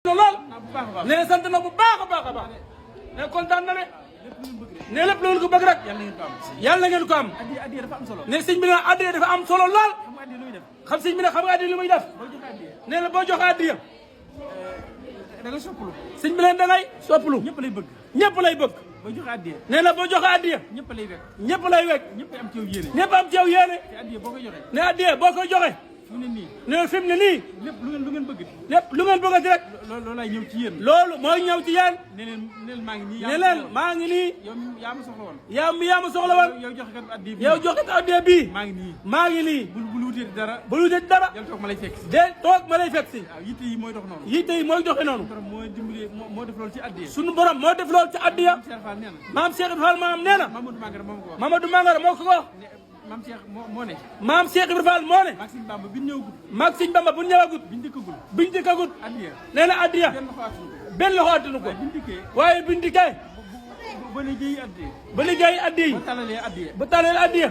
lool nee sant na bu baax a baax a baax ne kontaan na de ne lépp loolu ko bëgg rek yàlla na ngeen ko am ne sëñ bi ne addiya dafa am solo lool xam sëñ bi ne xam nga addiya lu muy def nee na boo joxe addiya da nga soppalu sëñ bi ne da ngay soppalu ñëpp lay bëgg ñëpp lay bëgg boo joxe addiya nee na boo joxe addiya ñëpp lay wekk ñëpp lay wekk ñëpp am ci yow yéene ñëpp am ci yow yéene te addiya boo koy joxe ne addiya boo koy joxe fi mu ne nii ne fi mu ne nii lépp lu ngeen bëgg lépp lu ngeen bëggati rek loolu lay ñëw ci yéen loolu mooy ñëw ci yéen ne leen maa ngi nii ne leen maa ngi nii yow yaa ma soxla woon yaa ma soxla woon yow joxe kat addiya bi yow joxe addiya bii maa ngi nii bul wuteeti dara bul wuteeti dara del toog ma lay fekk si de toog ma lay fekk si waaw yitte yi mooy dox noonu yitte yi mooy doxe noonu borom moo dimbali moo def loolu ci addiya sunu borom moo def loolu ci addiya Cheikh Fall nee na maam Cheikh Ibrahima Fall maam nee na Mamadou Mangara moom ko wax Mamadou Mangara moo ko wax maam Cheikh moo ne maam Cheikh Ibrahima Fall moo ne maag Sëñ Bamba bi ñëwagut maag Sëñ Bamba bu ñëwagut biñ dikkagut addiya nee addiya na addiya benn loxo attanu ko biñ dikkee waaye biñ dikkee ba liggéey addiya ba liggéey addiya yi ba talalee addiya ba taleel addiya